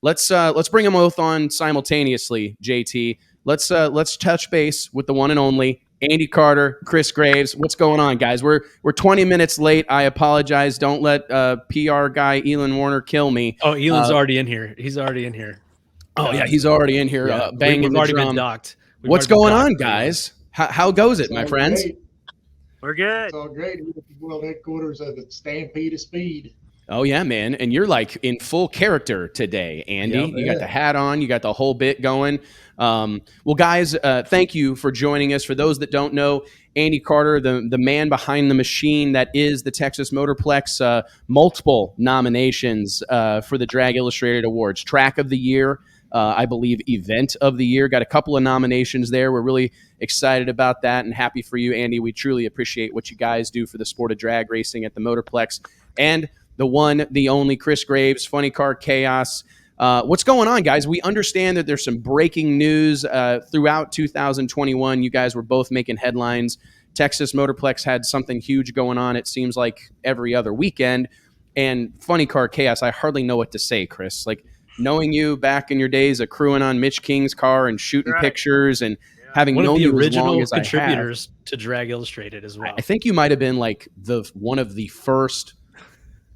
Let's bring them both on simultaneously, JT. Let's touch base with the one and only Andy Carter, Chris Graves. What's going on, guys? We're 20 minutes late. I apologize. Don't let PR guy Elon Warner kill me. Oh, Elon's already in here. He's already in here. Oh yeah, he's already in here banging we've the already drum. been docked. What's going on, guys? How goes it, my friends? Great. We're good. It's all great. We're at the world headquarters of the Stampede of Speed. Oh yeah, man, and you're like in full character today, Andy. Yep. You got the hat on, you got the whole bit going. Well, guys, thank you for joining us. For those that don't know, Andy Carter, the man behind the machine that is the Texas Motorplex, multiple nominations for the Drag Illustrated Awards, Track of the Year, I believe Event of the Year. Got a couple of nominations there. We're really excited about that and happy for you, Andy. We truly appreciate what you guys do for the sport of drag racing at the Motorplex. And the one, the only Chris Graves, Funny Car Chaos. What's going on, guys? We understand that there's some breaking news throughout 2021. You guys were both making headlines. Texas Motorplex had something huge going on, it seems like, every other weekend. And Funny Car Chaos, I hardly know what to say, Chris. Like, knowing you back in your days of crewing on Mitch King's car and shooting pictures and having one known of the you original as long as contributors to Drag Illustrated as well. I think you might have been like one of the first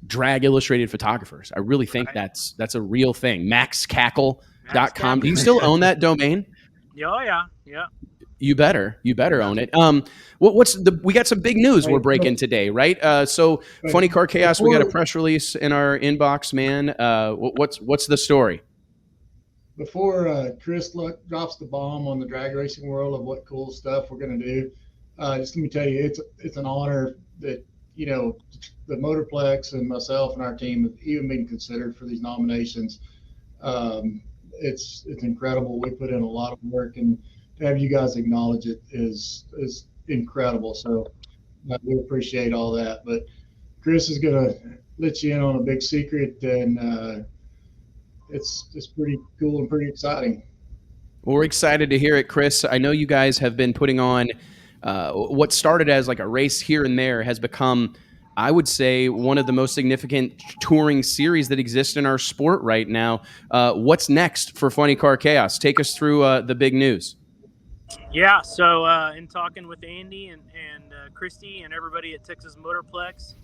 Drag Illustrated photographers. I really think that's a real thing. MaxCackle.com. Do you still own that domain? Oh yeah. You better own it. We got some big news we're breaking today, right? So Funny Car Chaos, we got a press release in our inbox, man. What's the story? Before Chris drops the bomb on the drag racing world of what cool stuff we're going to do, just let me tell you, it's an honor that, you know, the Motorplex and myself and our team have even been considered for these nominations. It's incredible. We put in a lot of work, and to have you guys acknowledge it is incredible. So we appreciate all that. But Chris is going to let you in on a big secret, and it's pretty cool and pretty exciting. Well, we're excited to hear it, Chris. I know you guys have been putting on what started as like a race here and there has become, I would say, one of the most significant touring series that exists in our sport right now. What's next for Funny Car Chaos? Take us through the big news. Yeah, so in talking with Andy and Christy and everybody at Texas Motorplex,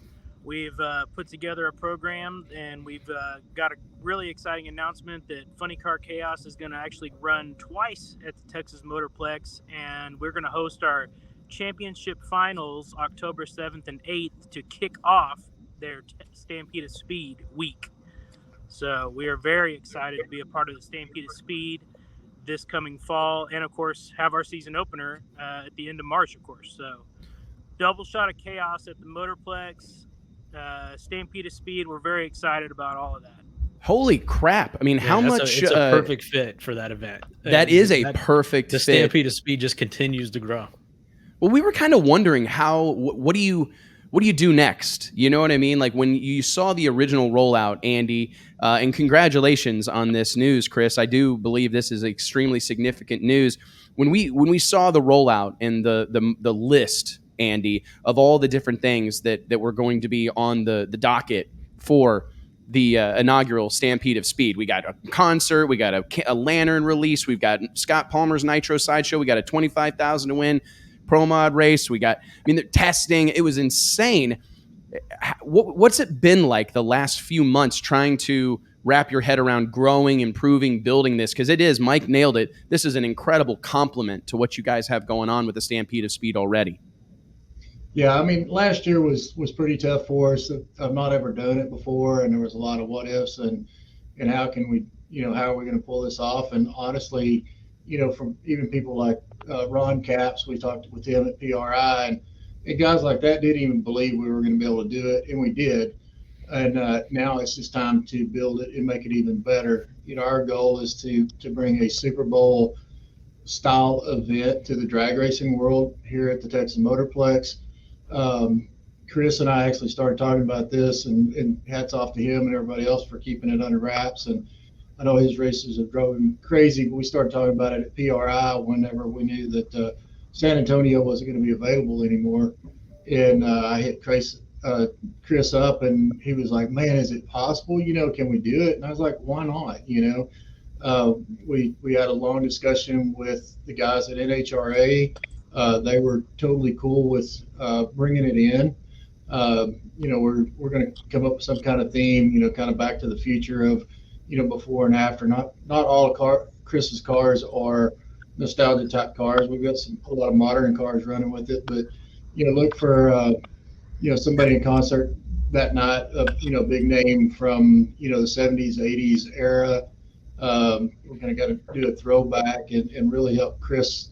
we've put together a program, and we've got a really exciting announcement that Funny Car Chaos is going to actually run twice at the Texas Motorplex, and we're going to host our championship finals October 7th and 8th to kick off their Stampede of Speed week. So we are very excited to be a part of the Stampede of Speed this coming fall, and of course have our season opener at the end of March, of course. So double shot of chaos at the Motorplex, Stampede of Speed. We're very excited about all of that. Holy crap. I mean, how much... It's a perfect fit for that event. That is a perfect fit. The Stampede of Speed just continues to grow. Well, we were kind of wondering what do you do next? You know what I mean? Like when you saw the original rollout, Andy, and congratulations on this news, Chris. I do believe this is extremely significant news. When we saw the rollout and the list, Andy, of all the different things that were going to be on the docket for the inaugural Stampede of Speed. We got a concert, we got a lantern release, we've got Scott Palmer's Nitro Sideshow, we got a $25,000 to win Pro Mod race. We got, the testing. It was insane. What's it been like the last few months trying to wrap your head around growing, improving, building this? Because it is, Mike nailed it. This is an incredible compliment to what you guys have going on with the Stampede of Speed already. Yeah, I mean, last year was pretty tough for us. I've not ever done it before, and there was a lot of what ifs and how can we, how are we going to pull this off? And honestly, from even people like Ron Capps, we talked with him at PRI, and guys like that didn't even believe we were going to be able to do it, and we did. And now it's just time to build it and make it even better. Our goal is to bring a Super Bowl style event to the drag racing world here at the Texas Motorplex. Chris and I actually started talking about this, and hats off to him and everybody else for keeping it under wraps. And I know his races have drove him crazy, but we started talking about it at PRI whenever we knew that San Antonio wasn't going to be available anymore. And I hit Chris Chris up, and he was like, "Man, is it possible? Can we do it?" And I was like, "Why not?" We had a long discussion with the guys at NHRA. They were totally cool with bringing it in. We're going to come up with some kind of theme, kind of back to the future of, before and after. Not all Chris's cars are nostalgia type cars. We've got a lot of modern cars running with it, but look for somebody in concert that night, big name from the 70s, 80s era. We're going to got to do a throwback and really help Chris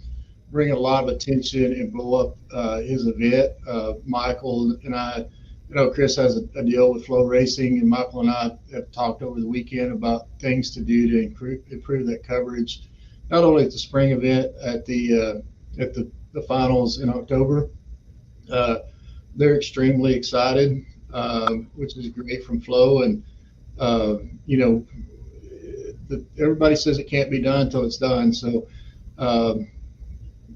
bring a lot of attention and blow up his event. Michael and I, Chris has a deal with Flow Racing, and Michael and I have talked over the weekend about things to do to improve that coverage, not only at the spring event at the finals in October. They're extremely excited, which is great from Flow, and everybody says it can't be done until it's done. So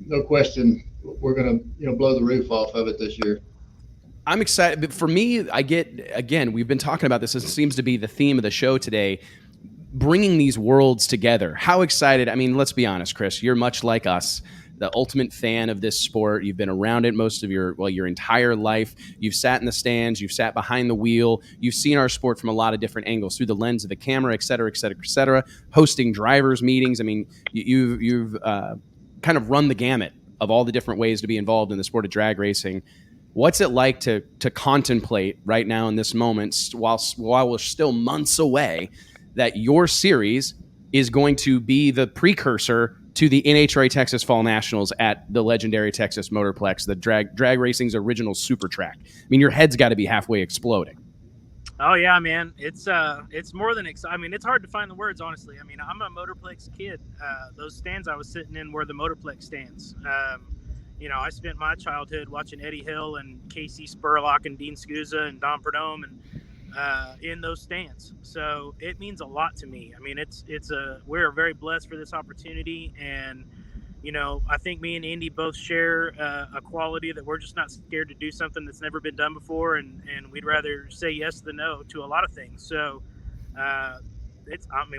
no question, we're going to blow the roof off of it this year. I'm excited. But for me, again, we've been talking about this. It seems to be the theme of the show today, bringing these worlds together. How excited. I mean, let's be honest, Chris, you're much like us, the ultimate fan of this sport. You've been around it most of your entire life. You've sat in the stands, you've sat behind the wheel, you've seen our sport from a lot of different angles through the lens of the camera, et cetera, et cetera, et cetera, hosting drivers meetings. I mean, you've kind of run the gamut of all the different ways to be involved in the sport of drag racing. What's it like to contemplate right now in this moment, while we're still months away, that your series is going to be the precursor to the NHRA Texas Fall Nationals at the legendary Texas Motorplex, the drag racing's original super track? I mean, your head's got to be halfway exploding. Oh yeah, man. It's more than exciting. I mean, it's hard to find the words, honestly. I mean, I'm a Motorplex kid. Those stands I was sitting in were the Motorplex stands. I spent my childhood watching Eddie Hill and Casey Spurlock and Dean Scusa and Don Perdome and in those stands. So it means a lot to me. I mean, we're very blessed for this opportunity, and I think me and Andy both share a quality that we're just not scared to do something that's never been done before, and we'd rather say yes than no to a lot of things. So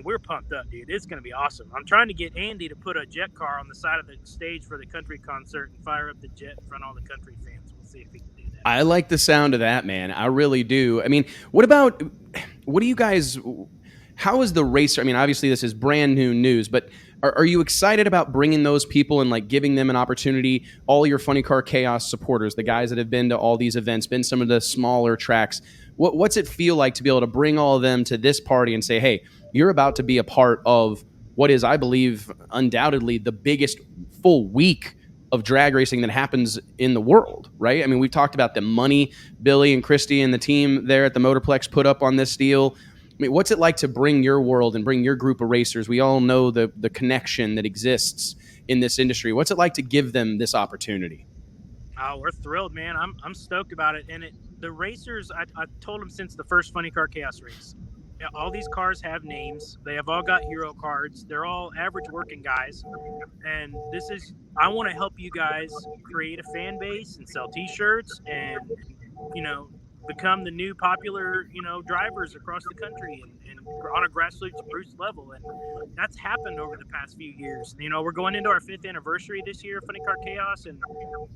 we're pumped up, dude. It's going to be awesome. I'm trying to get Andy to put a jet car on the side of the stage for the country concert and fire up the jet in front of all the country fans. We'll see if he can do that. I like the sound of that, man. I really do. I mean, how is the racer? I mean, obviously this is brand new news, but are you excited about bringing those people and like giving them an opportunity? All your Funny Car Chaos supporters, the guys that have been to all these events, been some of the smaller tracks. What's it feel like to be able to bring all of them to this party and say, hey, you're about to be a part of what is, I believe, undoubtedly the biggest full week of drag racing that happens in the world, right? I mean, we've talked about the money Billy and Christy and the team there at the Motorplex put up on this deal. I mean, what's it like to bring your world and bring your group of racers? We all know the connection that exists in this industry. What's it like to give them this opportunity? Oh, we're thrilled, man. I'm stoked about it. And the racers, I told them since the first Funny Car Chaos race, all these cars have names. They have all got hero cards. They're all average working guys. And I want to help you guys create a fan base and sell t-shirts and, become the new popular, drivers across the country and on a grassroots level. And that's happened over the past few years. We're going into our 5th anniversary this year, Funny Car Chaos, and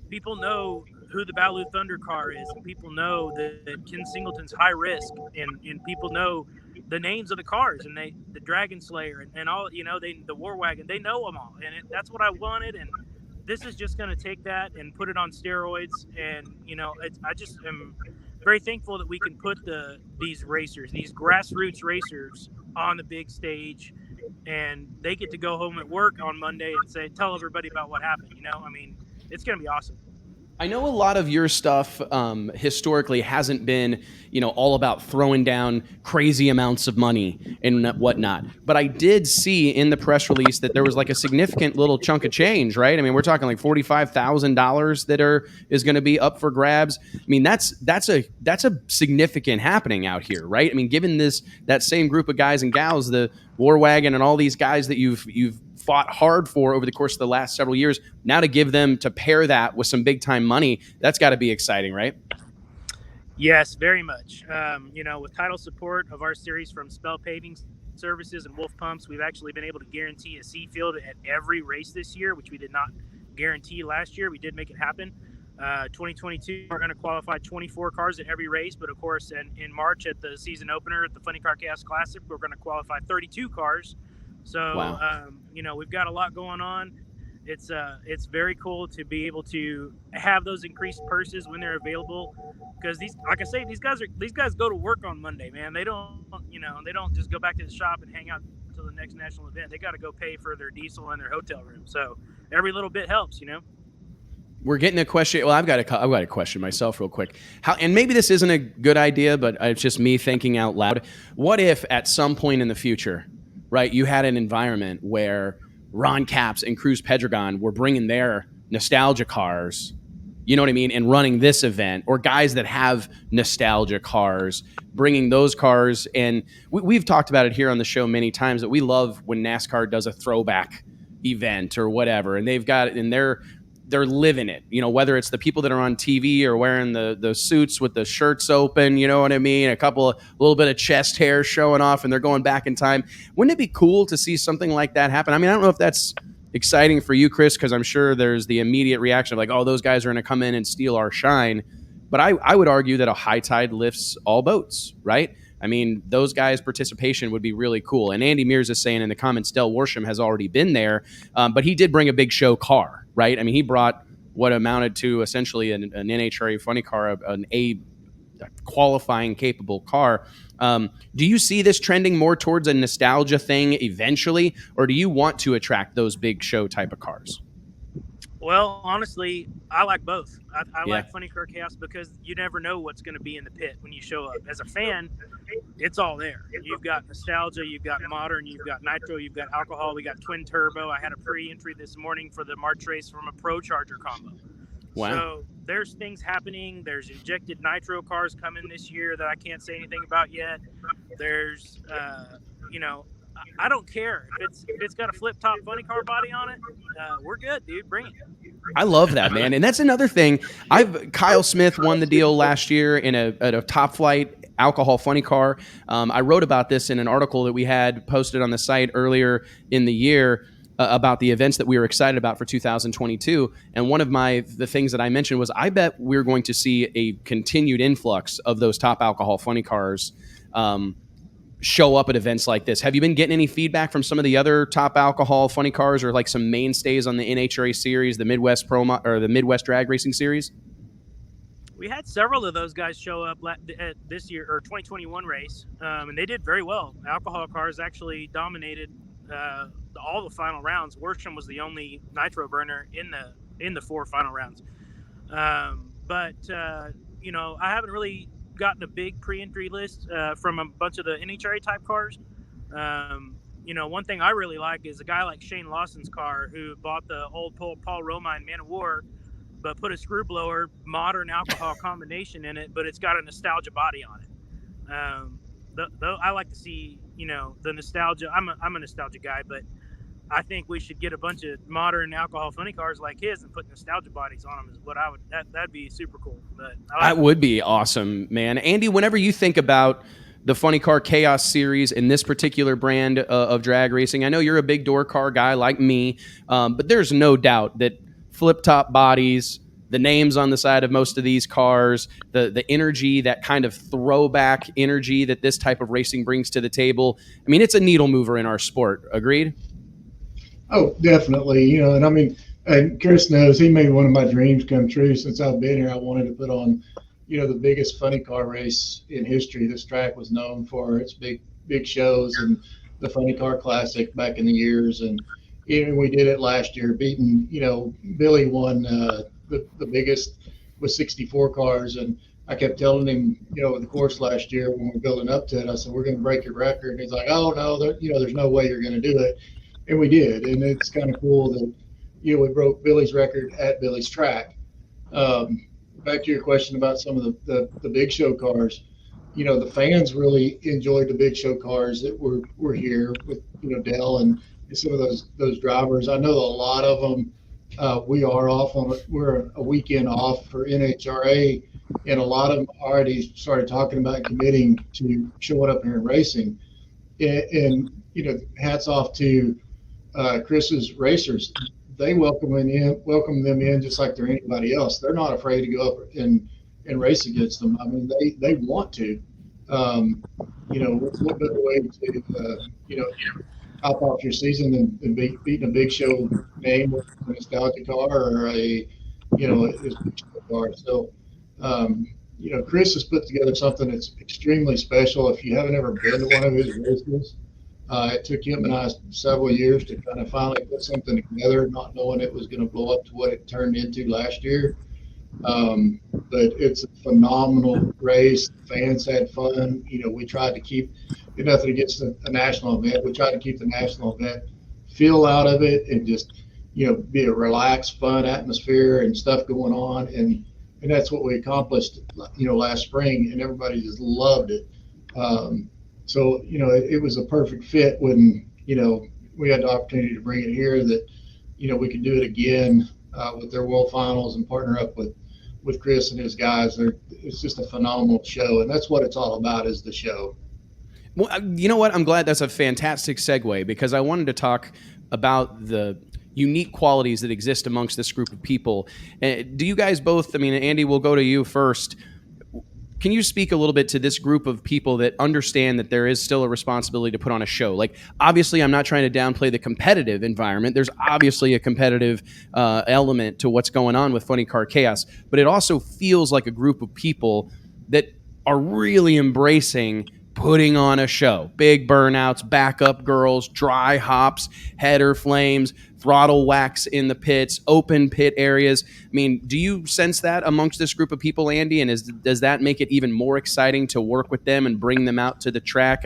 people know who the Ballou Thunder car is, and people know that Ken Singleton's High Risk, and people know the names of the cars, and the Dragon Slayer and all, the War Wagon, they know them all. And that's what I wanted. And this is just going to take that and put it on steroids. And, I just am very thankful that we can put these grassroots racers on the big stage, and they get to go home at work on Monday and tell everybody about what happened. I mean, it's going to be awesome. I know a lot of your stuff historically hasn't been, all about throwing down crazy amounts of money and whatnot. But I did see in the press release that there was like a significant little chunk of change, right? I mean, we're talking like $45,000 that is going to be up for grabs. I mean, that's a significant happening out here, right? I mean, given that same group of guys and gals, the War Wagon and all these guys that you've fought hard for over the course of the last several years, now to pair that with some big time money, that's got to be exciting, right? Yes, very much. With title support of our series from Spell Paving Services and Wolf Pumps, we've actually been able to guarantee a C field at every race this year, which we did not guarantee last year. We did make it happen. 2022, we're going to qualify 24 cars at every race, but of course, in March at the season opener at the Funny Car Chaos Classic, we're going to qualify 32 cars. So, Wow. we've got a lot going on. It's very cool to be able to have those increased purses when they're available, because like I say, these guys go to work on Monday, man. They don't just go back to the shop and hang out until the next national event. They got to go pay for their diesel and their hotel room. So every little bit helps. We're getting a question. Well, I've got a question myself real quick. And maybe this isn't a good idea, but it's just me thinking out loud. What if at some point in the future, right, you had an environment where Ron Capps and Cruz Pedregon were bringing their nostalgia cars, you know what I mean, and running this event, or guys that have nostalgia cars, bringing those cars. And we've talked about it here on the show many times that we love when NASCAR does a throwback event or whatever, and they've got it, and they're living it, whether it's the people that are on TV or wearing the suits with the shirts open, you know what I mean? A little bit of chest hair showing off, and they're going back in time. Wouldn't it be cool to see something like that happen? I mean, I don't know if that's exciting for you, Chris, because I'm sure there's the immediate reaction of like, oh, those guys are going to come in and steal our shine. But I would argue that a high tide lifts all boats, right? I mean, those guys' participation would be really cool. And Andy Mears is saying in the comments, Del Worsham has already been there, but he did bring a big show car, right? I mean, he brought what amounted to essentially an NHRA funny car, an A qualifying capable car. Do you see this trending more towards a nostalgia thing eventually, or do you want to attract those big show type of cars? Well, honestly, I like both. I Yeah. like Funny Car Chaos because you never know what's going to be in the pit when you show up. As a fan, it's all there. You've got nostalgia, you've got modern, you've got nitro, you've got alcohol, we got twin turbo. I had a pre-entry this morning for the March race from a Pro Charger combo. Wow. So there's things happening. There's injected nitro cars coming this year that I can't say anything about yet. There's, I don't care if it's got a flip top funny car body on it. We're good, dude. Bring it. I love that, man. And that's another thing. Kyle Smith won the deal last year at a Top Flight alcohol funny car. I wrote about this in an article that we had posted on the site earlier in the year about the events that we were excited about for 2022. And one of the things that I mentioned was I bet we're going to see a continued influx of those top alcohol funny cars show up at events like this. Have you been getting any feedback from some of the other top alcohol funny cars, or like some mainstays on the NHRA series, the Midwest or the Midwest Drag Racing Series? We had several of those guys show up at this year or 2021 race, and they did very well. Alcohol cars actually dominated all the final rounds. Worsham was the only nitro burner in the 4 final rounds. But I haven't really gotten a big pre-entry list from a bunch of the NHRA type cars. One thing I really like is a guy like Shane Lawson's car, who bought the old Paul Romine Man of War, but put a screw blower modern alcohol combination in it, but it's got a nostalgia body on it. I like to see the nostalgia. I'm a nostalgia guy, but I think we should get a bunch of modern alcohol funny cars like his and put nostalgia bodies on them. Is what I would. That'd be super cool. But that would be awesome, man. Andy, whenever you think about the Funny Car Chaos series and this particular brand of drag racing, I know you're a big door car guy like me, but there's no doubt that flip top bodies, the names on the side of most of these cars, the energy, that kind of throwback energy that this type of racing brings to the table. I mean, it's a needle mover in our sport. Agreed? Oh, definitely. And I mean, and Chris knows he made one of my dreams come true. Since I've been here, I wanted to put on, the biggest funny car race in history. This track was known for its big shows and the Funny Car Classic back in the years. And even we did it last year, beating, Billy won the biggest with 64 cars. And I kept telling him, over the course last year when we were building up to it, I said, we're going to break your record. And he's like, oh, no, there's no way you're going to do it. And we did. And it's kind of cool that, we broke Billy's record at Billy's track. Back to your question about some of the big show cars, the fans really enjoyed the big show cars that were here with, Dell and some of those drivers. I know a lot of them we are off we're a weekend off for NHRA, and a lot of them already started talking about committing to showing up here and racing. And hats off to Chris's racers. They welcome them in just like they're anybody else. They're not afraid to go up and race against them. I mean, they want to. What better way to top off your season than beating a big show name with a nostalgia car or a big show car. So Chris has put together something that's extremely special. If you haven't ever been to one of his races, it took him and I several years to kind of finally put something together, not knowing it was going to blow up to what it turned into last year. But it's a phenomenal race. Fans had fun. We tried to keep nothing against a national event. We tried to keep the national event feel out of it and just, be a relaxed, fun atmosphere and stuff going on. And that's what we accomplished, last spring, and everybody just loved it. So, it was a perfect fit when, we had the opportunity to bring it here that, we could do it again with their World Finals and partner up with Chris and his guys. It's just a phenomenal show, and that's what it's all about, is the show. Well, you know what? I'm glad that's a fantastic segue, because I wanted to talk about the unique qualities that exist amongst this group of people. Do you guys both, Andy, we'll go to you first. Can you speak a little bit to this group of people that understand that there is still a responsibility to put on a show? Like, obviously, I'm not trying to downplay the competitive environment. There's obviously a competitive element to what's going on with Funny Car Chaos, but it also feels like a group of people that are really embracing putting on a show. Big burnouts, backup girls, dry hops, header flames, throttle wax in the pits, open pit areas. Do you sense that amongst this group of people, Andy? And does that make it even more exciting to work with them and bring them out to the track?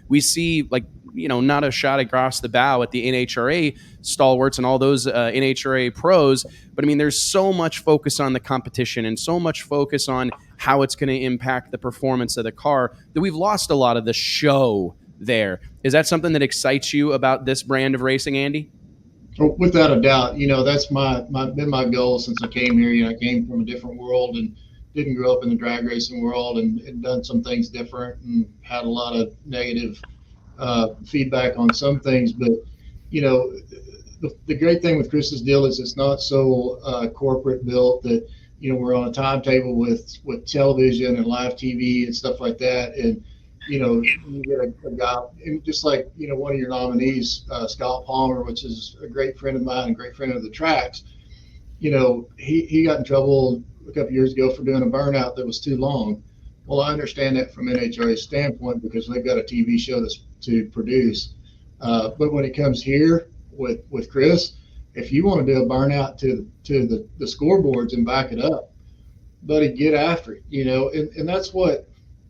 We see, not a shot across the bow at the NHRA stalwarts and all those NHRA pros, but there's so much focus on the competition and so much focus on how it's going to impact the performance of the car that we've lost a lot of the show there. Is that something that excites you about this brand of racing, Andy? Without a doubt, that's been my goal since I came here. I came from a different world and didn't grow up in the drag racing world and done some things different and had a lot of negative feedback on some things. But, the great thing with Chris's deal is it's not so corporate built that, we're on a timetable with television and live TV and stuff like that. And, you get a guy, and just like, one of your nominees, Scott Palmer, which is a great friend of mine and great friend of the tracks, he got in trouble a couple years ago for doing a burnout that was too long. Well, I understand that from NHRA's standpoint because they've got a TV show to produce. But when it comes here with Chris, if you want to do a burnout to the scoreboards and back it up, buddy, get after it, and that's what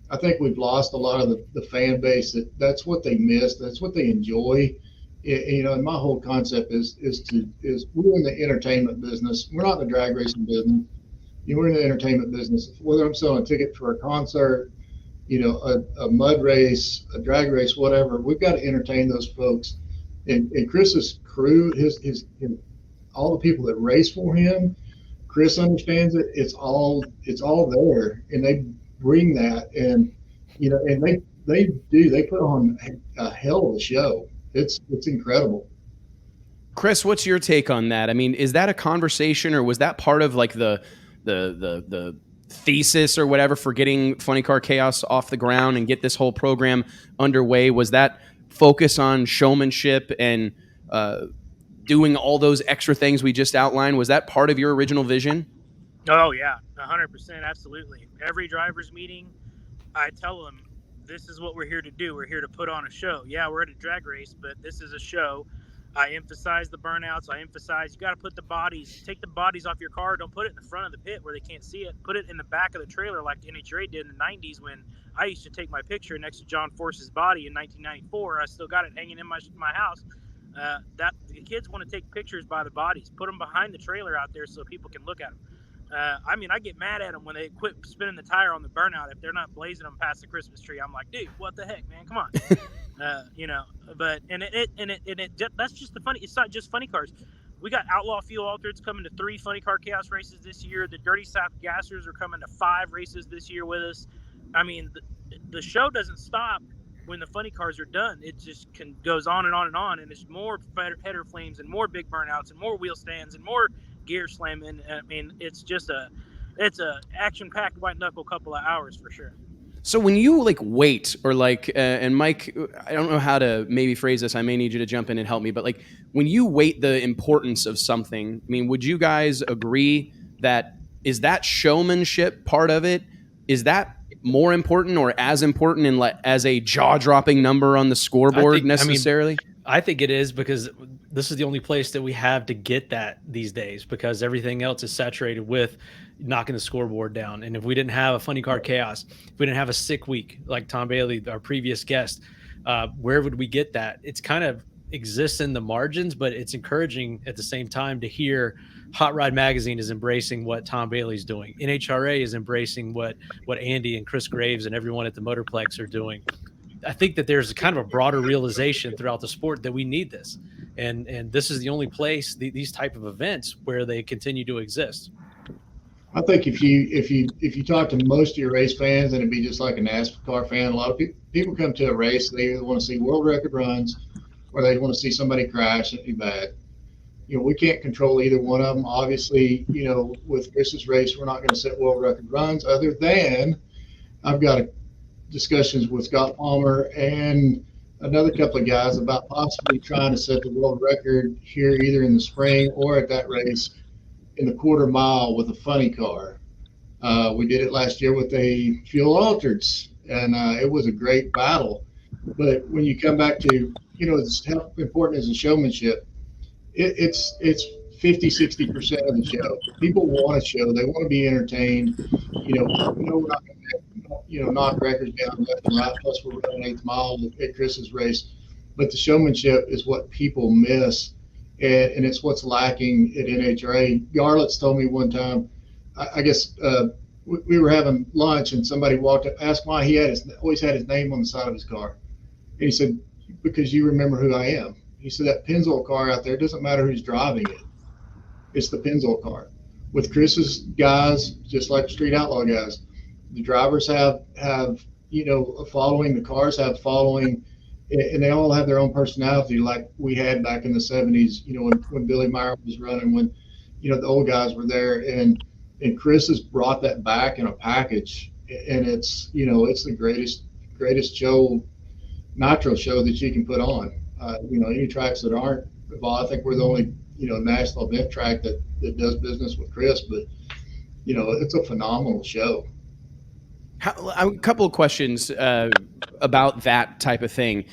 I think we've lost a lot of the fan base. That's what they miss. That's what they enjoy. And my whole concept is we're in the entertainment business. We're not in the drag racing business. We're in the entertainment business. Whether I'm selling a ticket for a concert, a mud race, a drag race, whatever, we've got to entertain those folks. And Chris's crew, his all the people that race for him, Chris understands it. It's all there, and they bring that, and and they put on a hell of a show. It's incredible. Chris, what's your take on that? Is that a conversation, or was that part of like the thesis or whatever for getting Funny Car Chaos off the ground and get this whole program underway? Was that focus on showmanship and doing all those extra things we just outlined? Was that part of your original vision? Oh yeah, 100%, absolutely. Every driver's meeting, I tell them, this is what we're here to do. We're here to put on a show. Yeah, we're at a drag race, but this is a show. I emphasize the burnouts. I emphasize you got to put take the bodies off your car. Don't put it in the front of the pit where they can't see it. Put it in the back of the trailer like the NHRA did in the 90s when I used to take my picture next to John Force's body in 1994. I still got it hanging in my house. That the kids want to take pictures by the bodies. Put them behind the trailer out there so people can look at them. I get mad at them when they quit spinning the tire on the burnout if they're not blazing them past the Christmas tree. I'm like, dude, what the heck, man? Come on. But that's just the funny. It's not just funny cars. We got Outlaw Fuel Altereds coming to 3 Funny Car Chaos races this year. The Dirty South Gassers are coming to 5 races this year with us. I mean, the show doesn't stop when the funny cars are done. It just goes on and on and on, and it's more header flames and more big burnouts and more wheel stands and more gear slamming. I mean, it's a action-packed white knuckle couple of hours for sure. So when you like wait or like, and Mike, I don't know how to maybe phrase this. I may need you to jump in and help me. But like when you weight the importance of something, I mean, would you guys agree that is that showmanship part of it? Is that more important or as important in as a jaw-dropping number on the scoreboard necessarily? I think it is, because this is the only place that we have to get that these days, because everything else is saturated with knocking the scoreboard down. And if we didn't have a Funny Car Chaos, if we didn't have a sick week like Tom Bailey, our previous guest, where would we get that? It's kind of exists in the margins, but it's encouraging at the same time to hear Hot Rod Magazine is embracing what Tom Bailey's doing. NHRA is embracing what Andy and Chris Graves and everyone at the Motorplex are doing. I think that there's kind of a broader realization throughout the sport that we need this. And this is the only place, these type of events, where they continue to exist. I think if you talk to most of your race fans, and it'd be just like a NASCAR fan, a lot of people come to a race, they either want to see world record runs or they want to see somebody crash and be bad. You know, we can't control either one of them. Obviously, you know, with Chris's race, we're not going to set world record runs, other than I've got discussions with Scott Palmer and another couple of guys about possibly trying to set the world record here either in the spring or at that race in the quarter mile with a funny car. We did it last year with a Fuel Altereds, and it was a great battle. But when you come back to, you know, how important is the showmanship, it's 50-60% of the show. People want a show. They want to be entertained. You know, we're not going to, knock records down left and right. Plus, we're running 8th mile at Chris's race. But the showmanship is what people miss, and it's what's lacking at NHRA. Garlitz told me one time, I guess we were having lunch, and somebody walked up, asked why he always had his name on the side of his car. And he said, because you remember who I am. He said, that Pennzoil car out there, doesn't matter who's driving it. It's the Pennzoil car. With Chris's guys, just like Street Outlaw guys, the drivers have a following, the cars have following, and they all have their own personality, like we had back in the 70s, you know, when Billy Meyer was running, when, you know, the old guys were there, and Chris has brought that back in a package, and it's, you know, it's the greatest show, nitro show that you can put on. You know, any tracks that aren't, well, I think we're the only, you know, national event track that does business with Chris, but, you know, it's a phenomenal show. A couple of questions about that type of thing.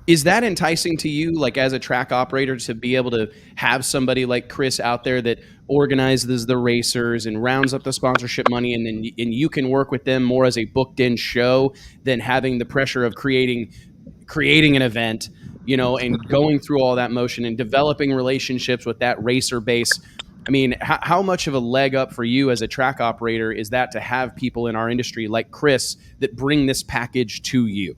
Is that enticing to you, like as a track operator, to be able to have somebody like Chris out there that organizes the racers and rounds up the sponsorship money, and you can work with them more as a booked-in show than having the pressure of creating an event, you know, and going through all that motion and developing relationships with that racer base? I mean, how much of a leg up for you as a track operator is that to have people in our industry like Chris that bring this package to you?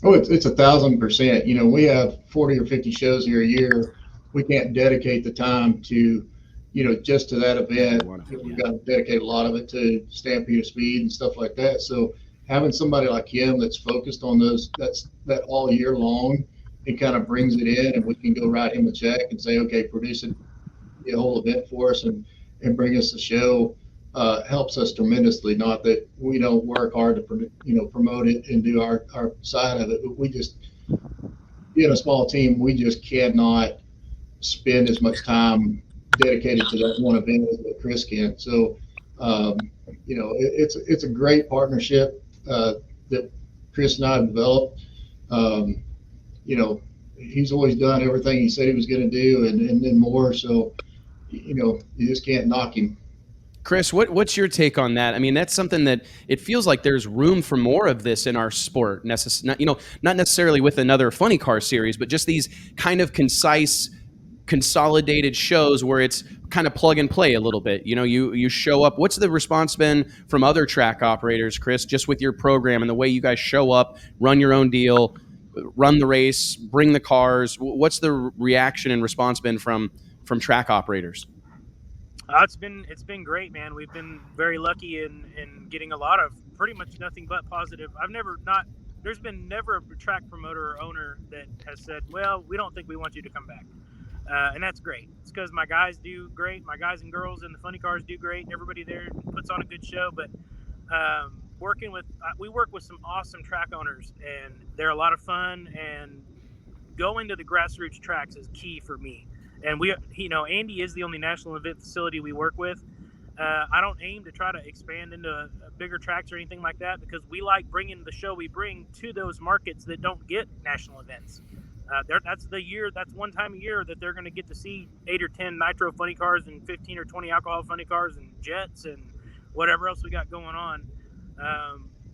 Oh, it's 1,000%. You know, we have 40 or 50 shows here a year. We can't dedicate the time to, you know, just to that event. We've got to dedicate a lot of it to Stampede of Speed and stuff like that. So having somebody like him that's focused on that all year long, it kind of brings it in, and we can go write him a check and say, okay, produce it, the whole event for us and bring us the show, helps us tremendously. Not that we don't work hard to promote it and do our side of it, but we just, being a small team, we just cannot spend as much time dedicated to that one event as what Chris can. So you know, it's a great partnership that Chris and I have developed. You know, he's always done everything he said he was going to do, and then more. So, you know, you just can't knock him. Chris, what's your take on that? I mean, that's something that it feels like there's room for more of this in our sport. Not necessarily with another funny car series, but just these kind of concise, consolidated shows where it's kind of plug and play a little bit. You know, you show up. What's the response been from other track operators, Chris, just with your program and the way you guys show up, run your own deal? run the race, bring the cars? What's the reaction and response been from track operators? It's been great, man. We've been very lucky in getting a lot of pretty much nothing but positive. There's been never a track promoter or owner that has said, well, we don't think we want you to come back. And that's great. It's because my guys do great. My guys and girls in the funny cars do great. Everybody there puts on a good show. But we work with some awesome track owners, and they're a lot of fun. And going to the grassroots tracks is key for me. And Andy is the only national event facility we work with. I don't aim to try to expand into bigger tracks or anything like that, because we like bringing the show we bring to those markets that don't get national events. That's one time a year that they're going to get to see 8 or 10 nitro funny cars and 15 or 20 alcohol funny cars and jets and whatever else we got going on.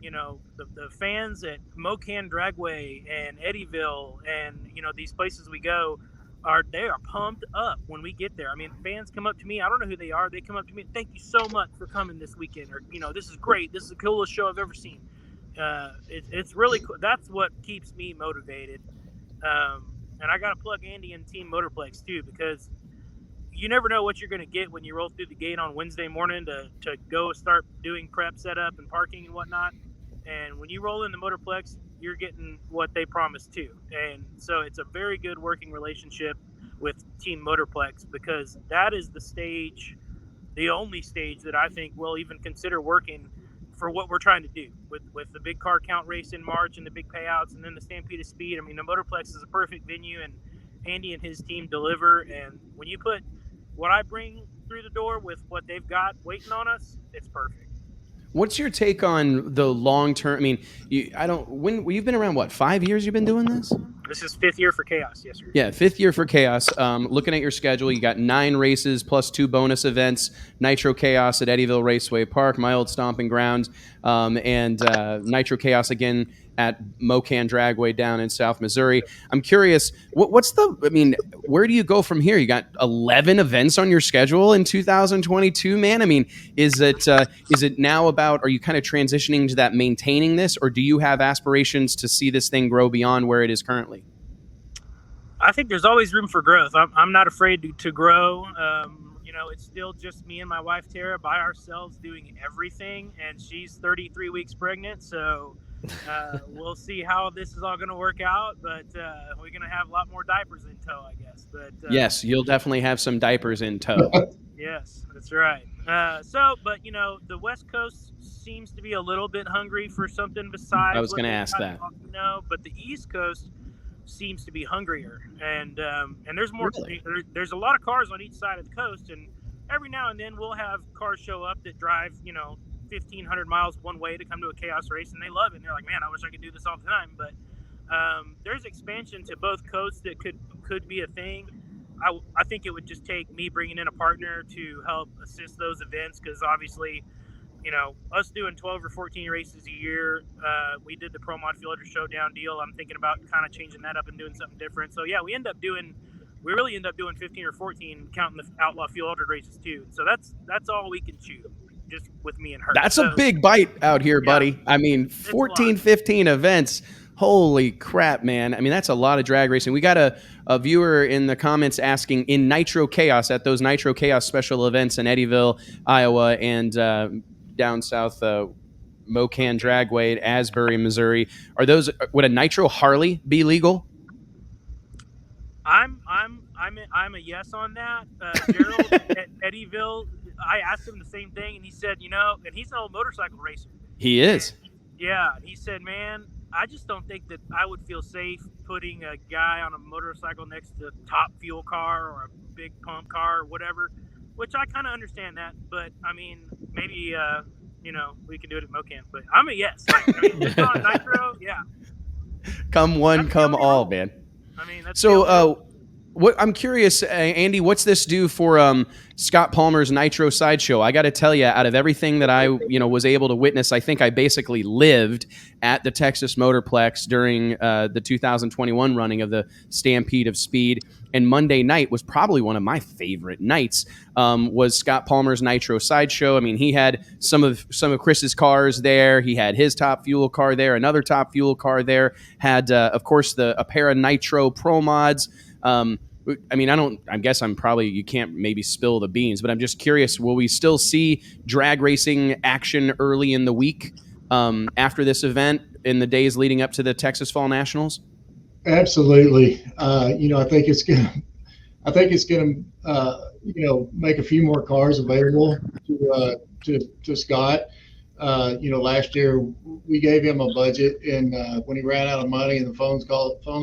The fans at Mocan Dragway and Eddyville and, these places we go, they are pumped up when we get there. I mean, fans come up to me. I don't know who they are. They come up to me, thank you so much for coming this weekend. Or, this is great. This is the coolest show I've ever seen. It's really cool. That's what keeps me motivated. And I got to plug Andy and Team Motorplex too, because you never know what you're going to get when you roll through the gate on Wednesday morning to go start doing prep setup and parking and whatnot. And when you roll in the Motorplex, you're getting what they promised too. And so it's a very good working relationship with Team Motorplex, because that is the only stage that I think we'll even consider working for what we're trying to do with the big car count race in March and the big payouts and then the Stampede of Speed. I mean, the Motorplex is a perfect venue, and Andy and his team deliver. And when you put what I bring through the door with what they've got waiting on us, it's perfect. What's your take on the long term? I mean, you've been around, what, 5 years you've been doing this? This is 5th year for Chaos, yes, sir. Yeah, 5th year for Chaos. Looking at your schedule, you got 9 races plus 2 bonus events: Nitro Chaos at Eddyville Raceway Park, my old stomping grounds, and Nitro Chaos again at Mocan Dragway down in South Missouri. I'm curious, where do you go from here? You got 11 events on your schedule in 2022, man. I mean, is it now about, are you kind of transitioning to that maintaining this, or do you have aspirations to see this thing grow beyond where it is currently? I think there's always room for growth. I'm not afraid to grow. It's still just me and my wife, Tara, by ourselves doing everything. And she's 33 weeks pregnant. So we'll see how this is all going to work out. But we're going to have a lot more diapers in tow, I guess. But yes, you'll definitely have some diapers in tow. Yes, that's right. The West Coast seems to be a little bit hungry for something besides. I was going to ask that. But the East Coast seems to be hungrier, and there's more. Really? There's a lot of cars on each side of the coast, and every now and then we'll have cars show up that drive 1,500 miles one way to come to a Chaos race, and they love it. And they're like, man, I wish I could do this all the time. But there's expansion to both coasts that could be a thing. I think it would just take me bringing in a partner to help assist those events, because obviously, us doing 12 or 14 races a year, we did the Pro Mod Fielder Showdown deal. I'm thinking about kind of changing that up and doing something different. So yeah, we really end up doing 15 or 14, counting the Outlaw Fielder races too. So that's all we can chew, just with me and her. That's a big bite out here, buddy. Yeah, I mean, 14, 15 events. Holy crap, man. I mean, that's a lot of drag racing. We got a viewer in the comments asking, in Nitro Chaos, at those Nitro Chaos special events in Eddyville, Iowa, and down south, Mocan Dragway, Asbury, Missouri, would a Nitro Harley be legal? I'm a yes on that. Gerald at Eddyville, I asked him the same thing, and he said, and he's an old motorcycle racer. He is. Yeah, he said, man, I just don't think that I would feel safe putting a guy on a motorcycle next to a top fuel car or a big pump car or whatever, which I kind of understand that. But, I mean, maybe, we can do it at Mocan. But I'm a yes. Just on Nitro, yeah. Come one, come all, man. I mean, that's so. What I'm curious, Andy, what's this do for Scott Palmer's Nitro Sideshow? I got to tell you, out of everything that I was able to witness, I think I basically lived at the Texas Motorplex during the 2021 running of the Stampede of Speed. And Monday night was probably one of my favorite nights. Was Scott Palmer's Nitro Sideshow. I mean, he had some of Chris's cars there. He had his Top Fuel car there, another Top Fuel car there. Had of course a pair of Nitro Pro Mods. I mean, I guess you can't maybe spill the beans, but I'm just curious, will we still see drag racing action early in the week after this event in the days leading up to the Texas Fall Nationals? Absolutely. I think it's gonna make a few more cars available to Scott. Last year we gave him a budget, and when he ran out of money and the phones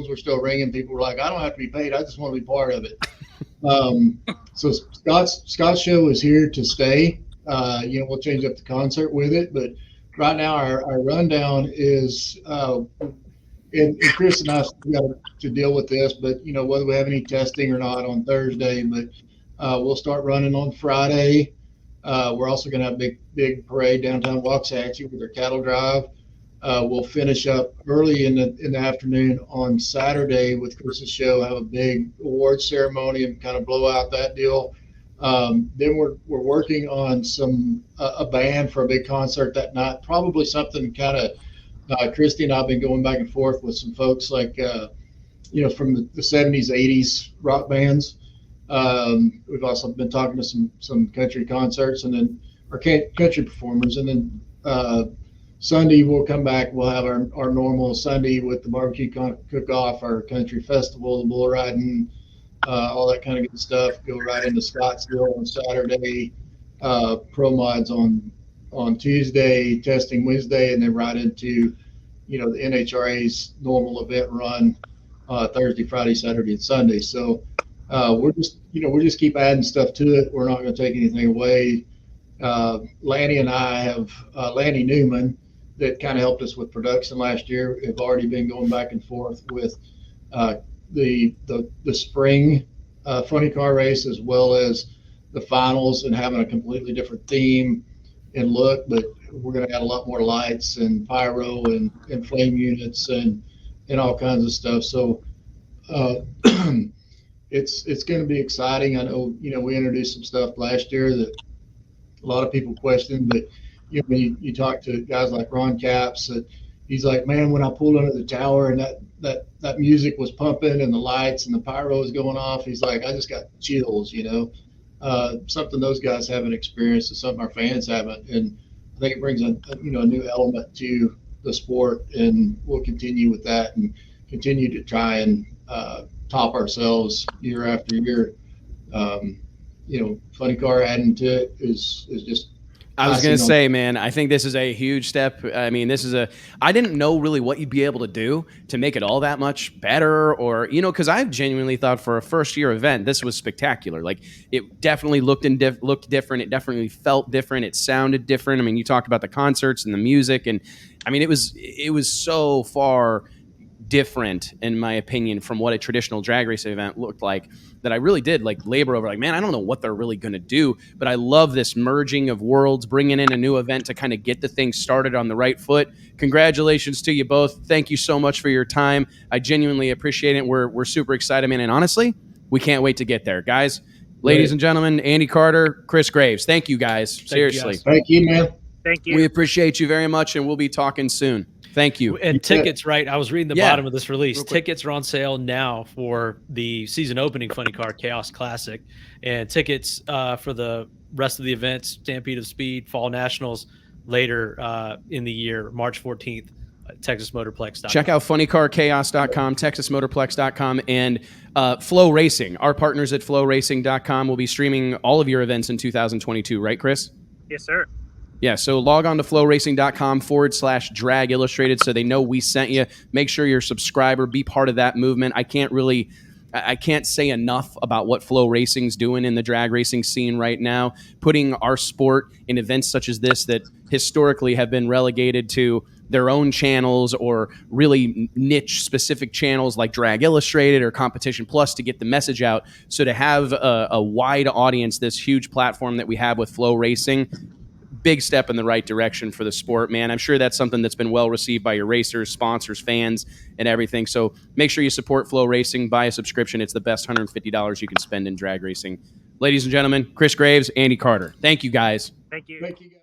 were still ringing, people were like, "I don't have to be paid. I just want to be part of it." So Scott's show is here to stay. We'll change up the concert with it, but right now our rundown is, and Chris and I got to deal with this, but whether we have any testing or not on Thursday, but we'll start running on Friday. We're also going to have a big parade downtown Waxahachie with our cattle drive. We'll finish up early in the afternoon on Saturday with Chris's show, have a big awards ceremony and kind of blow out that deal. Then we're working on a band for a big concert that night, probably something kind of, Christy and I have been going back and forth with some folks like, from the 70s, 80s rock bands. We've also been talking to some country concerts and then our country performers. And then Sunday we'll come back. We'll have our normal Sunday with the barbecue cook-off, our country festival, the bull riding, all that kind of good stuff. Go right into Scottsdale on Saturday, pro mods on Tuesday, testing Wednesday, and then right into the NHRA's normal event run Thursday, Friday, Saturday, and Sunday. So we're just keep adding stuff to it. We're not going to take anything away. Lanny and I have Lanny Newman that kind of helped us with production last year. Have already been going back and forth with the spring funny car race as well as the finals and having a completely different theme and look, but we're going to add a lot more lights and pyro and flame units and all kinds of stuff. So it's going to be exciting. I know, we introduced some stuff last year that a lot of people questioned, but when you talk to guys like Ron Capps, he's like, man, when I pulled under the tower and that music was pumping and the lights and the pyro was going off, he's like, I just got chills, something those guys haven't experienced and something our fans haven't. And I think it brings a new element to the sport, and we'll continue with that and continue to try and top ourselves year after year. Funny car adding to it is just. I was going to say, man, I think this is a huge step. I mean, I didn't know really what you'd be able to do to make it all that much better or, because I genuinely thought for a first year event, this was spectacular. Like it definitely looked different. It definitely felt different. It sounded different. I mean, you talked about the concerts and the music, and I mean, it was so far different, in my opinion, from what a traditional drag race event looked like, that I really did labor over. Man, I don't know what they're really going to do, but I love this merging of worlds, bringing in a new event to kind of get the thing started on the right foot. Congratulations to you both. Thank you so much for your time. I genuinely appreciate it. We're super excited, man, and honestly, we can't wait to get there, guys. Ladies and gentlemen, Andy Carter, Chris Graves. Thank you, guys. Seriously. Thank you, man. Thank you. We appreciate you very much, and we'll be talking soon. Thank you. And tickets, right? I was reading the bottom of this release. Tickets are on sale now for the season opening Funny Car Chaos Classic, and tickets for the rest of the events, Stampede of Speed, Fall Nationals, later in the year, March 14th, TexasMotorplex.com. Check out funnycarchaos.com, TexasMotorplex.com, and Flow Racing. Our partners at FlowRacing.com will be streaming all of your events in 2022, right, Chris? Yes, sir. Yeah, so log on to flowracing.com/drag illustrated so they know we sent you. Make sure you're a subscriber, be part of that movement. I can't say enough about what Flow Racing's doing in the drag racing scene right now, putting our sport in events such as this that historically have been relegated to their own channels or really niche specific channels like Drag Illustrated or Competition Plus to get the message out. So to have a wide audience, this huge platform that we have with Flow Racing, big step in the right direction for the sport, man. I'm sure that's something that's been well received by your racers, sponsors, fans, and everything. So make sure you support Flow Racing, buy a subscription. It's the best $150 you can spend in drag racing. Ladies and gentlemen, Chris Graves, Andy Carter. Thank you, guys. Thank you. Thank you, guys.